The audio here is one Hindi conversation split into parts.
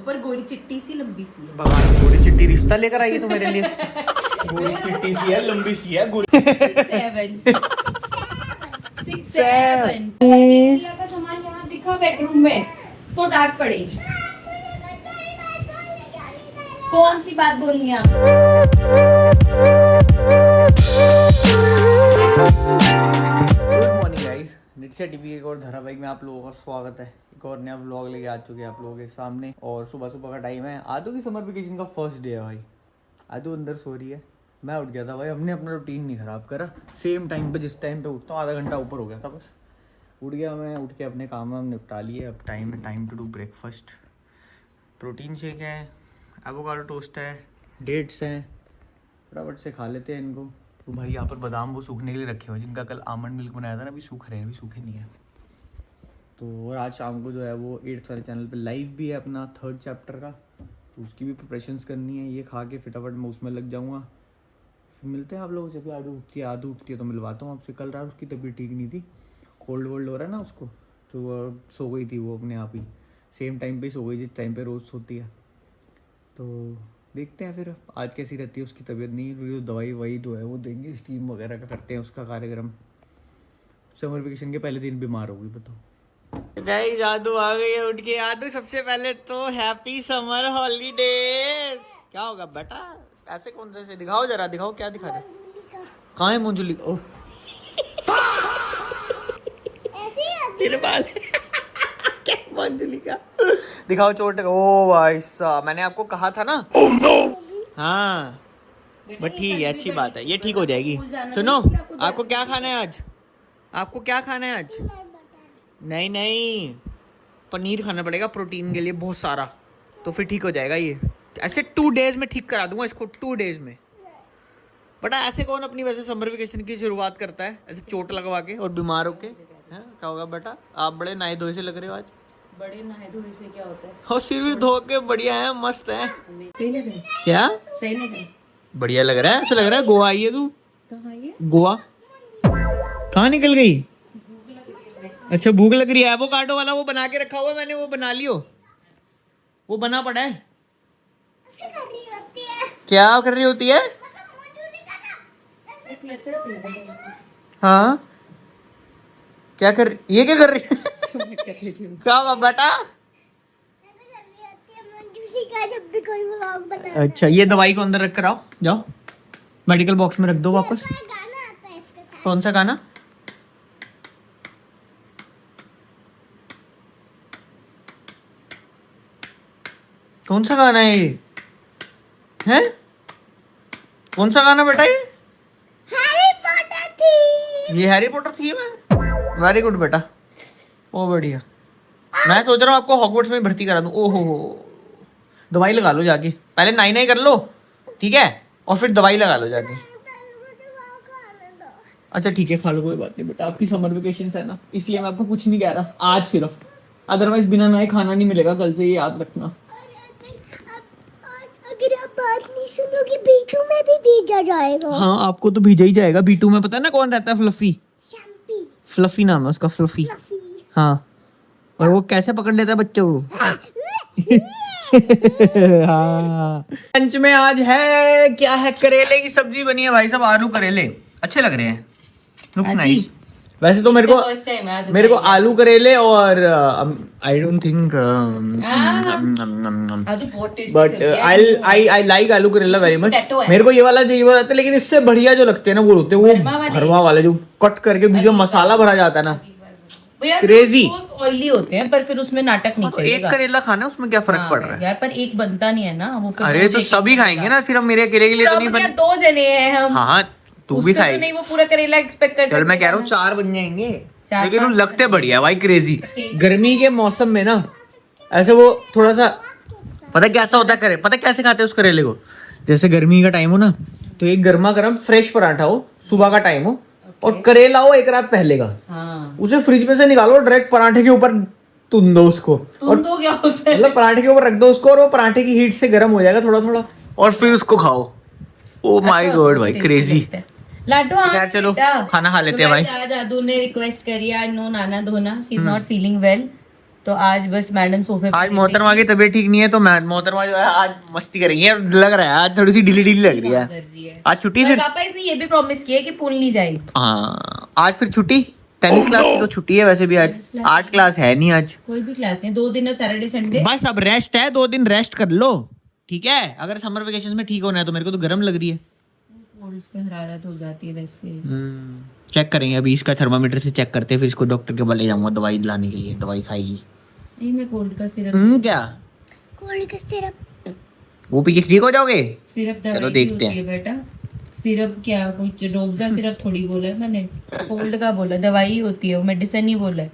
ऊपर गोरी चिट्टी सी लंबी सी है। भगवान गोरी चिट्टी रिश्ता लेकर आई है तो मेरे लिए। गोरी चिट्टी सी है, लंबी सी है, गोरी 6 7 का सामान यहाँ दिखा बेडरूम में तो डांट पड़ेगी। कौन सी बात बोलनी है आपको? गुड मॉर्निंग गाइस, नित्या टीवी के एक और धारावाहिक में आप लोगों का स्वागत है। एक और नया व्लॉग लेके आ चुके हैं आप लोगों के सामने। और सुबह सुबह का टाइम है, आदू की समर वेकेशन का फर्स्ट डे है भाई। आदू अंदर सो रही है, मैं उठ गया था भाई। हमने अपना रूटीन नहीं खराब करा, सेम टाइम पे जिस टाइम पे उठता हूँ आधा घंटा ऊपर हो गया था बस। उठ गया मैं, उठ के अपने काम वाम निपटा लिए। अब time to do breakfast. Protein shake है, एवोकाडो टोस्ट है, डेट्स हैं, फटाफट से खा लेते हैं इनको। तो भाई यहाँ पर बादाम वो सूखने के लिए रखे हुए हैं, जिनका कल आमंड मिल्क बनाया था ना, अभी सूख रहे हैं, अभी सूखे नहीं है। तो और आज शाम को जो है वो 8th वाले चैनल पे लाइव भी है अपना 3rd चैप्टर का, तो उसकी भी प्रिपरेशंस करनी है। ये खा के फटाफट मैं उसमें लग जाऊँगा। फिर मिलते हैं आप लोगों से। भी आदू उठती है तो मिलवाता हूँ आपसे। कल रात उसकी तबीयत ठीक नहीं थी, कोल्ड वोल्ड हो रहा है ना उसको, तो वो सो गई थी वो अपने आप ही, सेम टाइम पे सो गई जिस टाइम पे रोज़ सोती है। तो देखते हैं फिर आज कैसी रहती है उसकी तबीयत। नहीं जो दवाई वही तो है वो देंगे, स्टीम वगैरह का करते हैं उसका कार्यक्रम। समर वेकेशन के पहले दिन बीमार हो गई, बताओ। गाइस आदू आ गई है उठ के। आदू सबसे पहले तो हैप्पी समर हॉलीडेज। क्या होगा बेटा, ऐसे कौन से दिखाओ, जरा दिखाओ क्या दिखा रहे। कहाँ है मंजुली? ओह तेरे बाल क्या मंजुली का दिखाओ चोट। ओ भाई साहब, मैंने आपको कहा था ना। oh, no. हाँ बट ठीक है, अच्छी बात है, ये ठीक हो जाएगी। सुनो, आपको क्या खाना है आज? आपको क्या खाना है आज? नहीं नहीं, पनीर खाना पड़ेगा प्रोटीन के लिए बहुत सारा, तो फिर ठीक हो जाएगा ये। ऐसे 2 डेज में ठीक करा दूंगा इसको, 2 डेज में। बटा ऐसे कौन अपनी वैसे समर वेकेशन की शुरुआत करता है ऐसे चोट लगवा के और बीमार होके? हैं क्या होगा बेटा? आप बड़े नहाए धोए से लग रहे हो आज। बड़े नहाए धोए से क्या होता है? और सिर भी धो के बढ़िया है, मस्त है। सही लग रहा है? क्या सही लग रहा है? बढ़िया लग रहा है, ऐसा लग रहा है गोवा आई है तू। कहाँ है? गोवा कहाँ निकल गई? अच्छा भूख लग रही है। एवोकाडो वाला वो बना के रखा हुआ है मैंने, वो बना लियो, वो बना पड़ा है। क्या कर रही होती है? हाँ क्या कर, ये क्या कर रही है? क्या हुआ बेटा? जब भी कोई व्लॉग बनाता अच्छा ये दवाई को अंदर रख कर आओ, जाओ मेडिकल बॉक्स में रख दो वापस। है, गाना आता है इसके साथ। कौन सा गाना? कौन सा गाना है ये? हैं? कौन सा गाना बेटा ये? हैरी पॉटर थी। ये हैरी पॉटर थी मैं। वेरी गुड बेटा, ओ बढ़िया। मैं सोच रहा हूँ आपको हॉगवर्ट्स में भर्ती करा दूँ। ओहो हो, दवाई लगा लो जाके, पहले नाई नाई कर लो ठीक है, और फिर दवाई लगा लो जाके। अच्छा ठीक है, खा लो, कोई बात नहीं बेटा, आपकी समर वेकेशन है ना, इसलिए मैं आपको कुछ नहीं कह रहा आज सिर्फ। अदरवाइज बिना नहाए खाना नहीं मिलेगा कल से, ये याद रखना। अगर आप बात नहीं सुनोगे बीटू में भी भेजा जाएगा। हाँ आपको तो भेजा ही जाएगा। बीटू में पता है ना कौन रहता है? फ्लफी। शैम्पी, फ्लफी नाम है उसका, फ्लफी। फ्लफी। हाँ, और वो कैसे पकड़ लेता है बच्चों को। हाँ। लंच में आज है क्या है? करेले की सब्जी बनी है भाई साहब, आलू करेले अच्छे लग रहे हैं, लुक नाइस। वैसे तो मेरे को आलू करेले और I don't think but I like आलू करेला वेरी मच। मेरे को ये वाला लगता है, लेकिन इससे बढ़िया जो लगते हैं ना वो होते हैं वो भरवा वाले, जो कट करके बीच में मसाला भरा जाता है ना, क्रेजी ऑयली होते हैं, पर फिर उसमें नाटक नहीं एक चलेगा। करेला खाना उसमें क्या फर्क पड़ रहा है यार पर एक बनता नहीं है ना वो, फिर अरे तो सभी खाएंगे ना, सिर्फ मेरे अकेले के लिए तो नहीं बने। 2 जने हैं हम। हाँ तू भी उससे तो नहीं वो पूरा करेला एक्सपेक्ट कर सकते। चल मैं कह रहा हूँ 4 बन जाएंगे, 4 लेकिन वो लगते बढ़िया भाई, क्रेजी। गर्मी के मौसम में ना ऐसे वो थोड़ा सा, पता कैसा होता है करे, पता कैसे खाते हैं उस करेले को? जैसे गर्मी का टाइम हो ना, तो एक गर्मा गर्म फ्रेश पराठा हो, सुबह का टाइम हो, और करेला हो 1 रात पहले का, उसे फ्रिज में से निकालो, डायरेक्ट पराठे के ऊपर तुन दो उसको, और तो क्या होता है, मतलब पराठे के ऊपर रख दो उसको, और वो पराठे की हीट से गर्म हो जाएगा थोड़ा थोड़ा, और फिर उसको खाओ। ओ माय गॉड भाई, क्रेजी। लाडो यार चलो खाना खा लेते हैं भाई। आज आदू ने रिक्वेस्ट करी, आज नो नाना धोना, she is not feeling well, तो आज बस मैडम सोफे पे आज मोहतरमा की तबीयत ठीक नहीं है तो मोहतरमा जो है आज मस्ती करेंगी, लग रहा है आज थोड़ी सी ढीली ढीली लग रही कर है। रही है। आज छुट्टी और फिर, पापा इसने ये भी प्रॉमिस किया कि पूल नहीं जाएगी। हाँ आज फिर छुट्टी, टेनिस क्लास की तो छुट्टी है वैसे भी आज, आर्ट क्लास है नहीं आज। कोई भी क्लास नहीं, 2 दिन अब सैटरडे संडे। बस अब रेस्ट है, 2 दिन रेस्ट कर लो, ठीक है। अगर समर वेकेशन में ठीक होना है तो मेरे को तो गर्म लग रही है। कोल्ड से हरारत हो जाती है वैसे। चेक करेंगे अभी, इसका थर्मामीटर से चेक करते हैं, फिर इसको डॉक्टर के पास ले जाऊंगा दवाई दिलाने के लिए, दवाई खाएगी। नहीं मैं कोल्ड का सिरप क्या कोल्ड का सिरप वो पी के ठीक हो जाओगे? सिरप चलो दवाई देखते होती है बेटा। सिरप क्या, कुछ रोबजा सिरप थोड़ी बोला है मैंने, कोल्ड का बोला, दवाई होती है वो, मेडिसिन ही बोला है।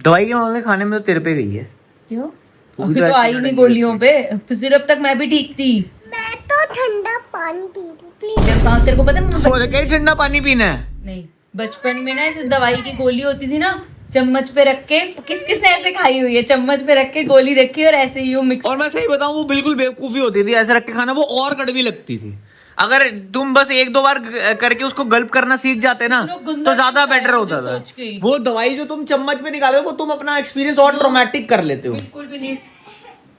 दवाई के मामले खाने में तो तेरे पे गई है। क्यों? वो भी अभी तो तो ऐसे आई नहीं गोलियों पे, सिरप तक मैं भी ठीक थी। मैं तो ठंडा पानी पी रही हूँ प्लीज। जब कहा तेरे को पता है बोले कहीं ठंडा पानी पीना है। नहीं, बचपन में ना ऐसे दवाई की गोली होती थी ना, चम्मच पे रख के, किस किसने ऐसे खाई हुई है, चम्मच पे रख के गोली रखी और ऐसे ही वो मिक्स। और मैं सही बताऊं वो बिल्कुल बेवकूफी होती थी, ऐसे रख के खाना वो और कड़वी लगती थी। अगर तुम बस 1-2 बार करके उसको गल्प करना सीख जाते ना तो ज्यादा बेटर होता था। वो दवाई जो तुम चम्मच में निकाले वो तुम अपना एक्सपीरियंस और ट्रॉमेटिक कर लेते हो। बिल्कुल भी नहीं।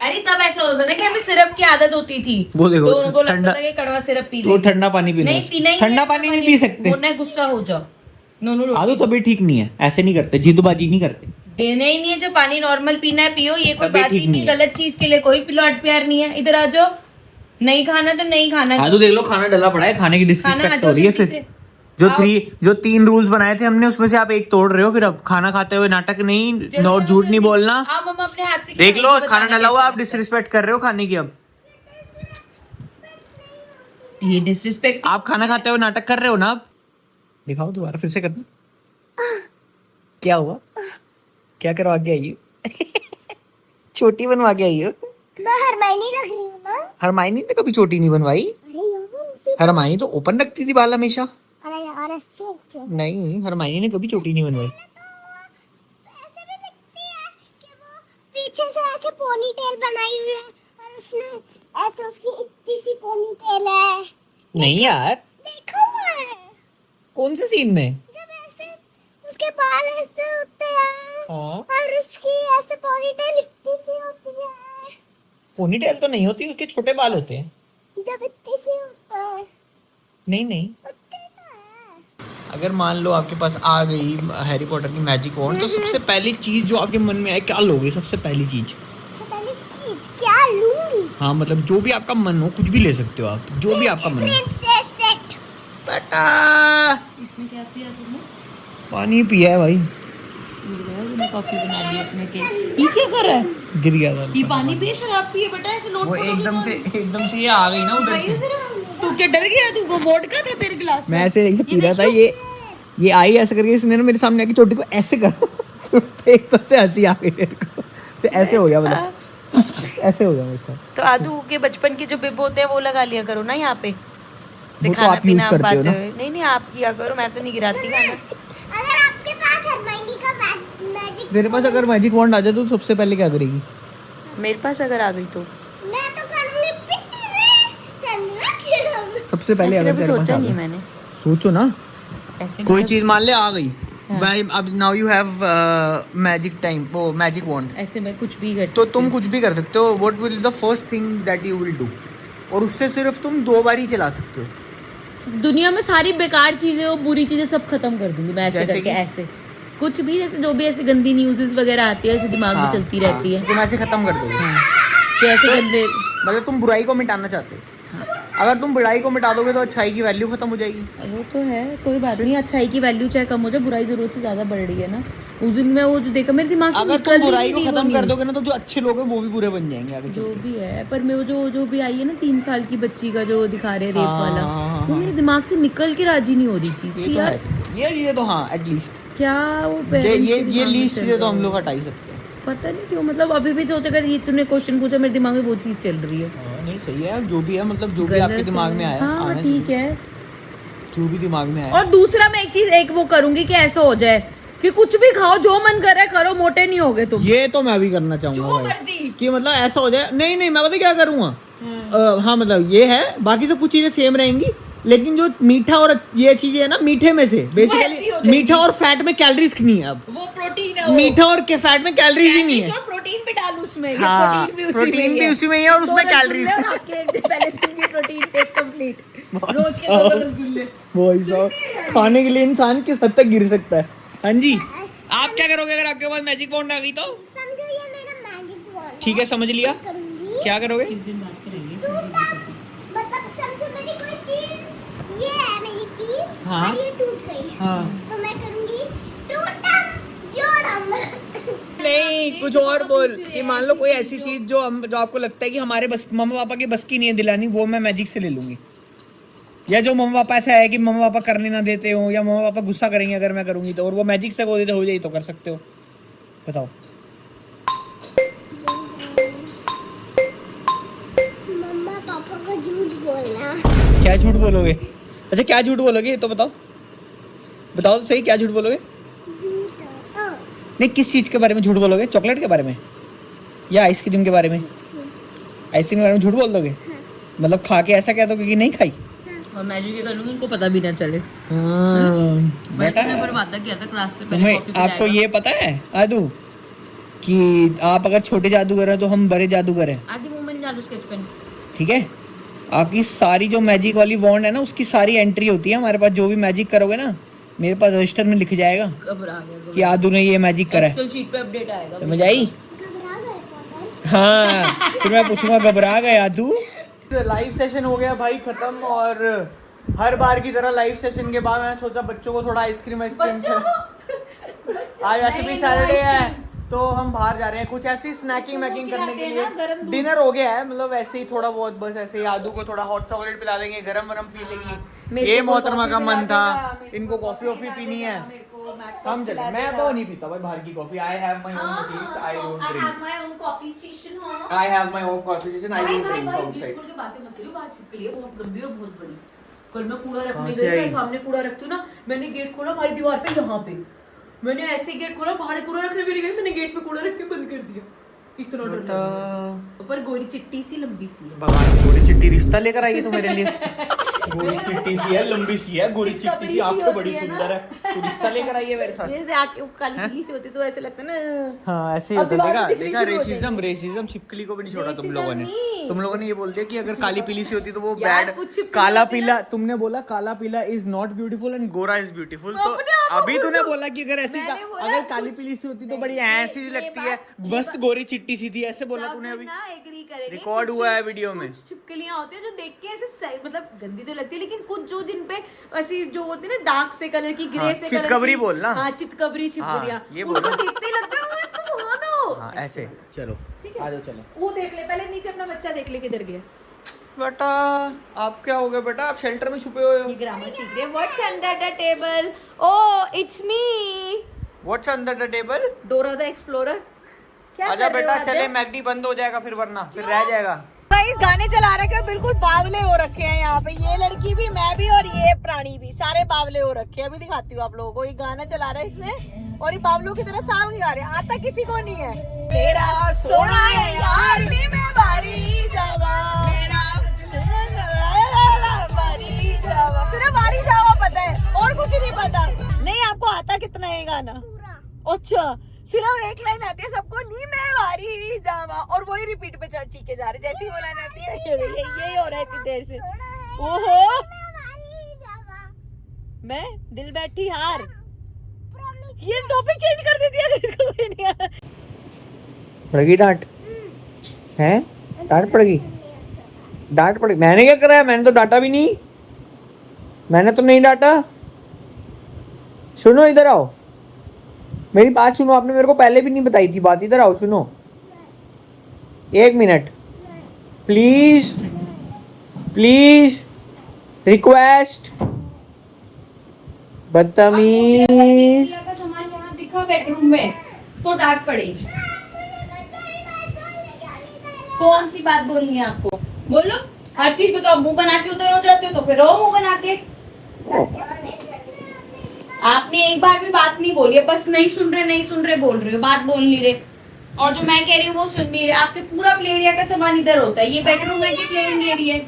अरे तब ऐसा होता ना कि हमें सिरप की आदत होती थी, वो देखो, तो उनको लगता ठंडा- था कि कड़वा सिरप पी तो ले। ठंडा पानी पीना, नहीं पीना ही ठंडा पानी नहीं पी सकते, वरना गुस्सा हो जाओ। नोनू आदो तभी ठीक नहीं है, ऐसे नहीं करते, जिदबाजी नहीं करते। देना ही नहीं है, जो पानी नॉर्मल पीना है पियो, ये कोई तबीयत बात ही ठीक नहीं, नहीं है। गलत चीज के लिए कोई प्यार प्यार नहीं है। इधर आ जाओ, नहीं खाना तो नहीं खाना। आदो देख लो खाना डला पड़ा है, खाने की खाना डिसरिस्पेक्ट आ हो रही है। जाओ फिर जो 3 रूल्स बनाए थे हमने उसमें से आप एक तोड़ रहे हो। फिर अब खाना खाते हुए नाटक नहीं और झूठ नहीं बोलना। आप मम्मा अपने हाथ से देख लो खिलाएंगी, खाना बताना डला हुआ, कैसा आप डिसरिस्पेक्ट कर रहे हो खाने की। अब लगता है। ये डिसरिस्पेक्ट। आप खाना खाते हुए नाटक कर रहे हो ना। अब दिखाओ दोबारा फिर से करना, क्या हुआ, क्या करवा के आई हो? छोटी बनवा के आई हो? मैं हरमाइनी लग रही हूँ ना। हरमाइनी ने कभी छोटी नहीं बनवाई। अरे यार उसे, हरमाइनी तो ओपन रखती थी बाल हमेशा। अरे यार ऐसे नहीं, हरमाइनी ने कभी छोटी नहीं बनवाई। ऐसे भी दिखती है कि वो पीछे से ऐसे पोनी टेल बनाई हुई है और उसने ऐसे उसकी इतनी सी पोनी टेल है। नहीं यार, देखा हुआ है कौन से सीन में? जब ऐसे उसके बाल ऐसे होते हैं और उसकी ऐसे पोनी टेल इतनी सी होती है। पोनीटेल तो नहीं होती, उसके छोटे बाल होते हैं। जब इतनी सी होता है नहीं नहीं, उतनी तो है। अगर मान लो आपके पास आ गई हैरी पॉटर की मैजिक वॉन्ड तो सबसे पहली चीज जो आपके मन में आए क्या लोगे? सबसे पहली चीज, सबसे पहली चीज क्या लूंगी? हाँ मतलब जो भी आपका मन हो कुछ भी ले सकते हो आप, जो भी आपका मन हो। Princess set. बेटा इसमें क्या पिया तुमने? पानी पिया है भाई, कॉफी बना दी अपने के। ये क्या कर रहा है? गिर गया था। ये पानी पिए शराब पिए बेटा, ऐसे लोट वो पड़ोगे एकदम से ये आ गई ना उधर से। तू क्या डर गया? तू वो वोडका था तेरे गिलास में? मैं ऐसे नहीं पी रहा था, ये आई ऐसे करके, इसने ना मेरे सामने आके चोटी को ऐसे करा तो एक तो से हंसी आ गई मेरे को, तो ऐसे हो गया, मतलब ऐसे हो गया मेरे साथ। तो आदू के बचपन के जो बिब होते हैं वो लगा लिया करो ना यहाँ पे, से वो तो खाना आप पीना यूज करते हो पाते ना। हुए। नहीं नहीं आप किया करो, मैं तो नहीं गिराती खाना। अगर आपके पास हरमाइनी का मैजिक, तेरे पास अगर मैजिक वॉन्ड आ जाए तो सबसे पहले क्या करेगी? मेरे पास अगर आ गई तो मैं तो करूंगी पिट में संरक्षण। सबसे पहले ऐसे अगर कभी तेरे पास सोचा आ नहीं गई। मैंने सोचो ना, ऐसे। कोई चीज मान ले आ गई भाई, अब now you have magic time, वो मैजिक वॉन्ड, ऐसे मैं कुछ भी कर तो तुम कुछ भी कर सकते हो। What will the first thing that you will do, और उससे सिर्फ तुम 2 बार ही चला सकते हो। दुनिया में सारी बेकार चीजें और बुरी चीजें सब खत्म कर दूंगी मैं, ऐसे जैसे करके कि? ऐसे कुछ भी, जैसे जो भी ऐसी गंदी न्यूज़ वगैरह आती है ऐसे दिमाग में चलती रहती है, तुम ऐसे खत्म कर दोगे। तो ऐसे गंदे। मतलब तुम बुराई को मिटाना चाहते हो। अगर तुम बुराई को मिटा दोगे तो अच्छाई की वैल्यू खत्म हो जाएगी। वो तो है, कोई बात नहीं, अच्छाई की वैल्यू चाहे कम हो जाए, बुराई जरूरत से ज्यादा बढ़ रही है ना। उस दिन में वो जो देखा मेरे दिमाग से अगर निकल तुम ही बुराई को नहीं वो खत्म कर news। दोगे ना तो जो अच्छे लोग हैं वो भी बुरे बन जाएंगे आगे जो चल के। भी है, पर मैं वो जो भी आई है ना 3 साल की बच्ची का जो दिखा रहे रेप हाँ, वाला, हाँ, वो मेरे दिमाग से निकल के राजी नहीं हो रही चीज ये कि तो यार है, ये तो हाँ एटलीस्ट क्या वो ये parents के ये दिमाग में लीस्ट चल चीजें तो रहा हम है। लोग हटा ही सकते हैं। पता नहीं क्यों, मतलब अभी भी सोच, अगर ये तूने क्वेश्चन पूछा मेरे दिमाग में वो चीज चल रही है। नहीं सही है, जो भी है मतलब जो भी गलत आपके दिमाग है। में आया हाँ आना ठीक चाहिए। है। जो भी दिमाग में आया। और दूसरा मैं एक चीज एक वो करूंगी कि ऐसा हो जाए कि कुछ भी खाओ, जो मन करे करो, मोटे नहीं होगे तुम। ये तो मैं भी करना चाहूंगा जो भाई, मर्जी। कि मतलब ऐसा हो जाए। नहीं नहीं मैं पता क्या करूंगा, हाँ मतलब ये है, बाकी सब कुछ चीजें सेम रहेंगी, लेकिन जो मीठा और ये चीजें है ना, मीठे में से healthy हो बेसिकली जाएगी। मीठा और फैट में कैलोरीज नहीं है। अब वो प्रोटीन है, मीठा और के फैट में कैलोरीज ही नहीं है। प्रोटीन भी डाल उसमें, हाँ, प्रोटीन भी उसी में ही है और उसमें कैलोरीज और आपके एक दिन पहले दिन की प्रोटीन टेक कंप्लीट, रोज के 2 रसगुल्ले। वही साहब, खाने के लिए इंसान किस हद तक गिर सकता है। हाँ जी, आप क्या करोगे अगर आपके पास मैजिक वॉन्ड आ गई तो? समझो ये मेरा मैजिक वॉन्ड ठीक है, समझ लिया। करूंगी, क्या करोगे? मतलब समझो मेरी कोई चीज, ये है मेरी चीज, हाँ। और ये टूट गई है, हाँ। तो मैं करूंगी टूटम जोड़म। नहीं, कुछ और बोल कि मान लो कोई ऐसी चीज जो आपको लगता है कि हमारे बस मम्मा पापा की बस की नहीं है दिलानी, वो मैं मैजिक से ले लूंगी। या जो मम्मा पापा ऐसा है कि मम्मा पापा करने ना देते हो, या मम्मा पापा गुस्सा करेंगे अगर मैं करूंगी तो, और वो मैजिक से बोल देते हो जाए तो कर सकते हो। बताओ। मम्मा पापा को झूठ बोलना। क्या झूठ बोलोगे? अच्छा, क्या झूठ बोलोगे ये तो बताओ। बताओ तो सही, क्या झूठ बोलोगे? झूठ। नहीं, किस चीज के बारे में झूठ बोलोगे? चॉकलेट के बारे में या आइसक्रीम के बारे में? आइसक्रीम के बारे में झूठ बोल दोगे? मतलब खा के ऐसा कह दोगे कि नहीं खाई? और मैजिक ये करूंगी उनको पता भी ना चले। बेटा, मैंने बर्बाद किया था क्लास से पहले, तुम्हें कॉफी आपको पिलाएगा। ये पता है आदू कि आप अगर छोटे जादूगर हैं तो हम बड़े जादूगर हैं, आधी मूवमेंट डालो स्केच पेन। ठीक है? आपकी सारी जो मैजिक वाली वॉन्ड है ना, उसकी सारी एंट्री होती है हमारे पास। जो भी मैजिक करोगे ना, मेरे पास रजिस्टर में लिख जाएगा घबरा गया, कि आदू ने ये मैजिक करा है। एक्सेल शीट पे अपडेट आएगा। समझ आई? घबरा गए पॉटर। हाँ, फिर मैं पूछूंगा घबरा गए आदू। लाइव सेशन हो गया भाई खत्म, और हर बार की तरह लाइव सेशन के बाद मैंने सोचा बच्चों को थोड़ा आइसक्रीम आज वैसे भी सैटरडे है तो हम बाहर जा रहे हैं कुछ ऐसी स्नैकिंग मैकिंग करने के लिए। डिनर हो गया है, मतलब ऐसे ही थोड़ा बहुत, बस ऐसे ही आदू को थोड़ा हॉट चॉकलेट पिला देंगे, गरम गरम पी लेंगे। ये मोहतरमा का मन था, इनको कॉफी वॉफी पीनी है, हम चले। मैं तो नहीं पीता भाई बाहर की coffee. I have my own machines, I don't drink. I have my own coffee station, I don't drink outside. कल मैं कूड़ा रखने गई, मैं सामने कूड़ा रखती हूँ ना, मैंने गेट खोला हमारी दीवार पे, यहाँ पे मैंने ऐसे गेट खोला, बाहर कूड़ा रखने भी नहीं गई, मैंने गेट पे कूड़ा रख के बंद कर दिया। इतना डर लगा। पर गोरी चिट्टी सी लंबी सी है। भगवान, गोरी चिट्टी रिश्ता लेकर आई है तो मेरे लिए। गोरी चिट्टी सी है, लंबी सी है, गोरी चिट्टी सी, आप तो बड़ी सुंदर है, तो रिश्ता लेकर आई है मेरे साथ। जैसे आके काली पीली सी होती तो ऐसे लगता ना। हाँ, ऐसे ही होता है। देखा रेसिज्म छिपकली को भी नहीं छोड़ा तुम लोगों ने। तुम लोगों ने ये बोल दिया कि अगर काली पीली सी होती तो वो बैड, काला पीला। तुमने बोला काला पीला इज नॉट ब्यूटीफुल एंड गोरा इज ब्यूटीफुल। तो अभी तूने बोला कि अगर ऐसी अगर काली पीली सी होती तो बड़ी ऐसी लगती है, बस गोरी चिट्टी सी थी, ऐसे बोला तूने अभी। रिकॉर्ड हुआ है वीडियो में। कुछ छिपकलियां होती है जो देख के ऐसे मतलब गंदी तो लगती है, लेकिन कुछ जो जिन पे ऐसी जो होती है ना डार्क से कलर की, ग्रे से कलर की, चितकबरी बोलना। हाँ, चितकबरी छिपकलियां, ये उनको देखते ही लगता है इसको भगा दो। हाँ, ऐसे चलो, आ जाओ चलो। वो देख ले पहले, नीचे अपना बच्चा देख ले किधर गया। बेटा आप क्या हो गए बेटा, आप शेल्टर में छुपे हुए हो। ये ग्रामर सीख रहे हैं। What's under the table? Oh it's me, what's under the table? Dora the explorer. क्या आजा कर रहे हो बेटा, आप? चले, मैगडी बंद हो जाएगा फिर, वरना फिर रह जाएगा। गाइस गाने चला रखे हैं, बिल्कुल बावले हो रखे हैं यहाँ पे। ये लड़की भी, मैं भी और ये प्राणी भी, सारे बावले हो रखे हैं। अभी दिखाती हूँ आप लोगों को। ये गाना चला रहा है इसने और ये बावलों की तरह सॉन्ग गा रहे हैं, आता किसी को नहीं है। तेरा सोना है यार नी में बारी जावा, सिर्फ बारी जावा पता है और कुछ नहीं पता। नहीं, आपको आता कितना है गाना? अच्छा, सिर्फ एक लाइन आती है सबको, नी मैं वारी जावा, और वही रिपीट पे चीखे जा रहे, जैसी वो लाइन आती है यही हो रहा है इतनी देर से। ओहो, मैं दिल बैठी हार, ये टॉपिक चेंज कर देती है अगर इसको कोई नहीं आता। पड़ेगी डांट है? डांट पड़ेगी, डांट पड़ेगी। मैंने क्या करा है? मैंने तो डांटा भी नहीं, मैंने तो नहीं डांटा। सुनो, इधर आओ, मेरी बात सुनो। आपने मेरे को पहले भी नहीं बताई थी बात। इधर आओ, सुनो 1 मिनट प्लीज, प्लीज, रिक्वेस्ट। बदतमीज। का सामान यहाँ दिखा बेडरूम में तो डांट पड़ेगी। कौन सी बात बोलनी है आपको? बोलो, हर चीज पे तो आप मुंह बना के उधर हो जाते हो, तो फिर रहो मुंह बना के। आपने एक बार भी बात नहीं बोली है, बस नहीं सुन रहे बोल रहे हो, बात बोल नहीं रहे। और जो मैं कह रही हूँ वो सुन नहीं रहे। आपके पूरा प्ले एरिया का सामान इधर होता है, ये बेडरूम है कि प्लेइंग एरिया है?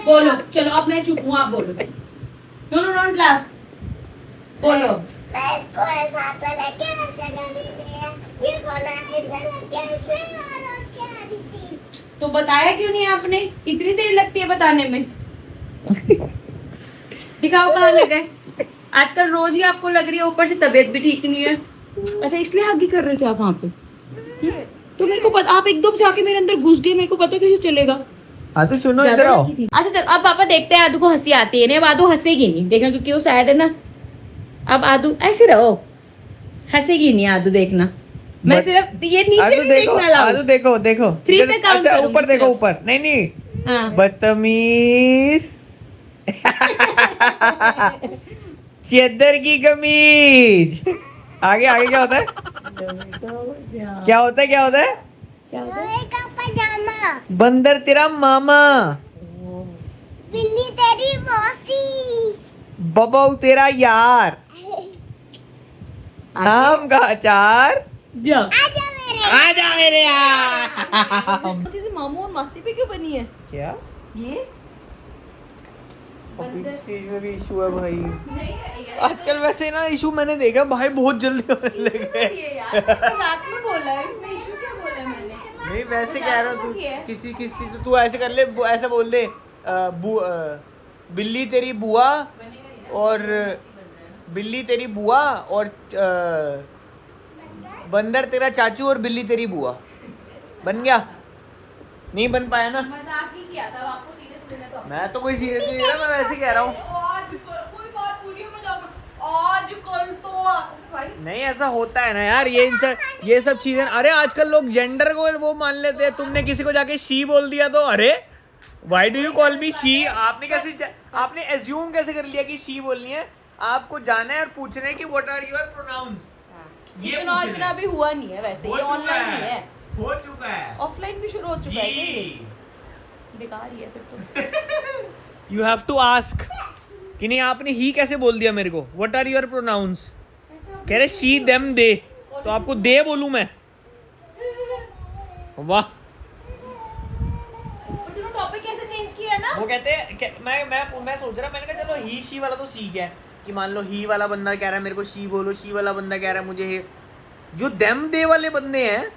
बोलो चलो अब मैं चुप हूँ आप बोलो नो नो डोंट लाफ बोलो मेरे को ऐसा तो लगे ऐसे कर रही थी ये कौन है इधर लगे ऐसे मारो क्या रही थी तो बताया क्यों नहीं आपने इतनी देर लगती है बताने में दिखाओ कहाँ लगा है आजकल रोज ही आपको लग रही है ऊपर से तबीयत भी ठीक नहीं है अच्छा इसलिए आगे कर रहे थे आप वहाँ पे तो मेरे को पता आप एकदम से आके मेरे अंदर घुस गए मेरे को पता कैसे चलेगा हाँ तो सुनो इधर आओ। अच्छा चल अब पापा देखते हैं आदू को हंसी आती है नहीं अब आदू हंसेगी नहीं देखना क्योंकि वो सैड है ना अब आदू ऐसे रहो हंसेगी नहीं आदू देखना मैं सिर्फ ये नीचे आदू नहीं देखो, देखना लाऊं आदू देखो देखो 3 इधर- पे काउंट अच्छा करूंगी ऊपर देखो सिर्फ। ऊपर नहीं नहीं हाँ बदतमीज चद्दर की कमीज आगे आगे क्या होता है क्या होता है क्या होता है लोहे का पजामा बंदर तेरा मामा बिल्ली तेरी मौसी बबू तेरा यार आम का अचार आजा मेरे यार जैसे मामू और मासी पे क्यों बनी है क्या ये अब इस चीज में भी इशू है भाई नहीं है यार आजकल वैसे ना इशू मैंने देखा भाई बहुत जल्दी होने लगे ये यार मजाक में बोला है इसमें इशू क्या बोला मैंने नहीं वैसे कह रहा हूँ किया है। तू किसी तू ऐसे कर ले ऐसा बोल दे बिल्ली तेरी बुआ और बिल्ली तेरी बुआ और बंदर तेरा चाचू और बिल्ली तेरी बुआ बन गया नहीं बन पाया ना मजाक ही किया था अब आपको सीरियस लेना तो मैं तो कोई सीरियस नहीं ले रहा मैं वैसे कह रहा हूँ आज कोई बात पूरी मजाक आज कल तो भाई नहीं ऐसा होता है ना यार ये सब चीजें अरे आजकल लोग जेंडर को वो मान लेते हैं तुमने किसी को जाके शी बोल दिया तो अरे why do you call me she आपने एज्यूम कैसे कर लिया कि शी बोलनी है आपको जाना है और पूछना है कि व्हाट आर योर प्रोनाउंस इतना भी हुआ नहीं है वैसे ये ऑनलाइन ही है हो चुका है ऑफलाइन भी शुरू हो चुका है क्या ये बेकार ही है फिर तो यू हैव टू आस्क कि नहीं आपने ही कैसे बोल दिया मेरे को व्हाट आर योर प्रोनाउंस कह रहे शी देम दे तो आपको दे बोलूं मैं वाह टॉपिक कैसे चेंज किया ना वो कहते हैं मैं सोच रहा मैंने कहा चलो ही शी वाला तो सीख है कि मान लो ही वाला बंदा कह रहा है मेरे को शी बोलो शी वाला बंदा कह रहा है मुझे हे जो देम दे वाले बंदे हैं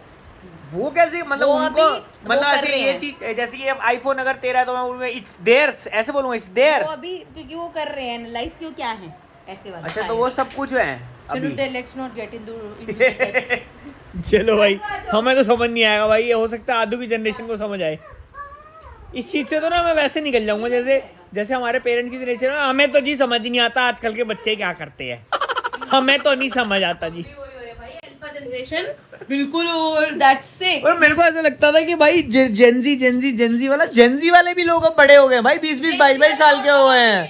वो कैसे मतलब वो उनको अभी वो मतलब कर ऐसे रहे ये हैं। चीज जैसे ये आईफोन अगर तेरा है तो मैं बोलूंगा इट्स देयर्स ऐसे बोलूंगा इट्स देयर वो अभी क्योंकि वो कर रहे हैं एनालाइज क्यों क्या है ऐसे वाला अच्छा तो वो सब कुछ है चलो अभी लेट्स नॉट गेट इनटू चलो भाई हमें तो समझ नहीं आएगा भाई ये हो सकता है आदू की जनरेशन को समझ आए इस चीज से तो ना मैं वैसे निकल जाऊंगा जैसे हमारे पेरेंट्स की जनरेशन है हमें तो जी समझ ही नहीं आता आजकल के बच्चे क्या करते हैं हमें तो नहीं समझ आता जी जनरेशन बिल्कुल और दैट्स इट और मेरे को ऐसा लगता था कि भाई जेंजी वाले भी लोग अब बड़े हो गए भाई 20-22 साल के हो गए हैं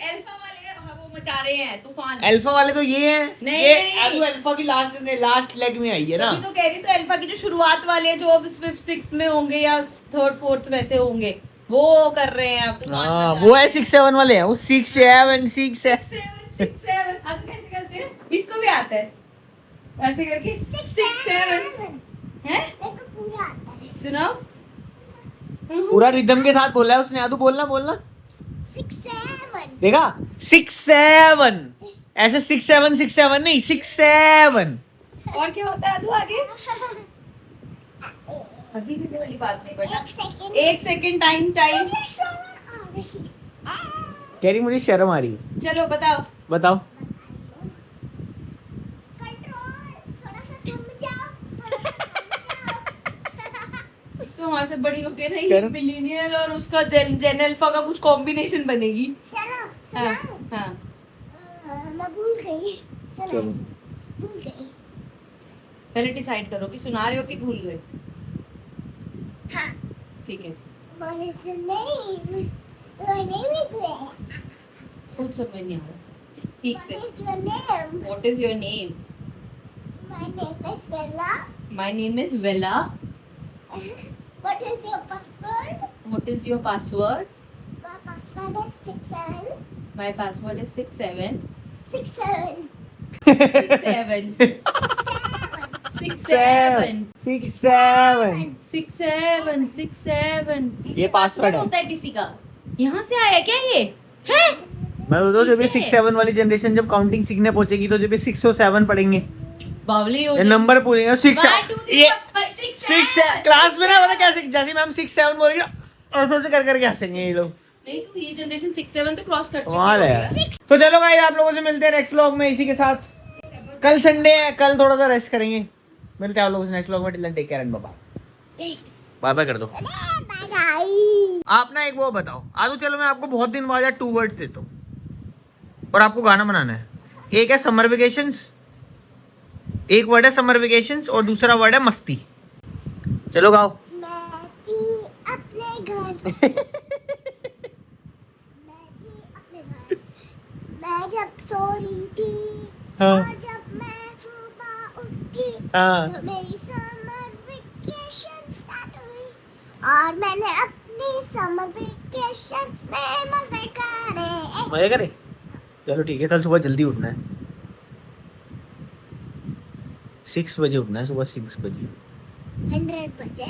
अल्फा वाले वो मचा रहे हैं तूफान अल्फा वाले तो ये हैं नहीं, ये नहीं। आदू अल्फा की लास्ट लेग में आई है ना तभी तो कह रही तो अल्फा की जो शुरुआत वाले हैं जो अब 5th 6th में होंगे या 3rd 4th वैसे होंगे वो कर रहे हैं अब तूफान हाँ मचा वो रहे है 6-7 वाले हैं वो 6-7 6 हैं। 7 6 7 अब कैसे करते हैं इसको भी आता है ऐसे करके 6 7 हैं मेरे को पूरा आता है सुनाओ पूरा रिदम के साथ बोला है उसने आदू बोलना 6 7 देखा 6-7 ऐसे 6-7 नहीं 6-7 और क्या होता है तू आगे आगे भी वाली बात नहीं पढ़ना 1 सेकंड टाइम कह रही मुझे शर्म आ रही है चलो बताओ बताओ थोड़ा सा थम जाओ तो हमारे से बड़ी होके ना क्या ये ना? मिलीनियल और उसका जेन अल्फा का कुछ कॉम्बिनेशन बनेगी चलो हाँ सुनाओ हाँ मैं भूल गई सुनो चलो भूल गई पहले डिसाइड करो कि सुना रहे हो कि भूल गए हाँ ठीक है what is the name my name is Leia कुछ समझ नहीं आ रहा ठीक से what is your name what is your name my name is Bella my name is वेला what is your password what is your password my password is 67 my password is 67 67 67 67 6-7 67 67 ये password है। होता है किसी का यहाँ से आया क्या ये है? मैं बोलता हूँ जब ये 6-7 वाली जनरेशन जब काउंटिंग सीखने पहुंचेगी तो जब ये 6 और 7 पढ़ेंगे, बावली हो ये नंबर पूछेंगे 6 ये 6 6 क्लास में ना पता क्या जैसे मैम 6-7 बोलेंगे ऐसे से कर करके हंसेंगे ये लोग। नहीं तो ये जनरेशन 6-7 तो क्रॉस कर चुकी कमाल है यार। तो चलो गाइस आप लोगों से मिलते हैं नेक्स्ट व्लॉग में इसी के साथ। कल संडे है, कल थोड़ा सा रेस्ट करेंगे। मिलते हैं आप लोगों से नेक्स्ट व्लॉग में। Till then take care and bye bye. Bye bye कर दो। आप ना एक वो बताओ आदू, चलो मैं आपको बहुत दिन बाद 2 वर्ड्स देता हूँ और आपको गाना बनाना है। एक है समर वेकेशंस, एक वर्ड है समर वेकेशंस और दूसरा वर्ड है मस्ती। चलो गाओ। मैं थी अपने घर मैं थी अपने घर, मैं जब सो रही थी हाँ। और जब मैं सुबह उठी हाँ। तो मेरी समर वेकेशन स्टार्ट हुई और मैंने अपनी समर वेकेशन में मजे करे। मजे करे। चलो ठीक है, कल सुबह जल्दी उठना है, 6 बजे उठना है, सुबह 6 बजे। 100 बजे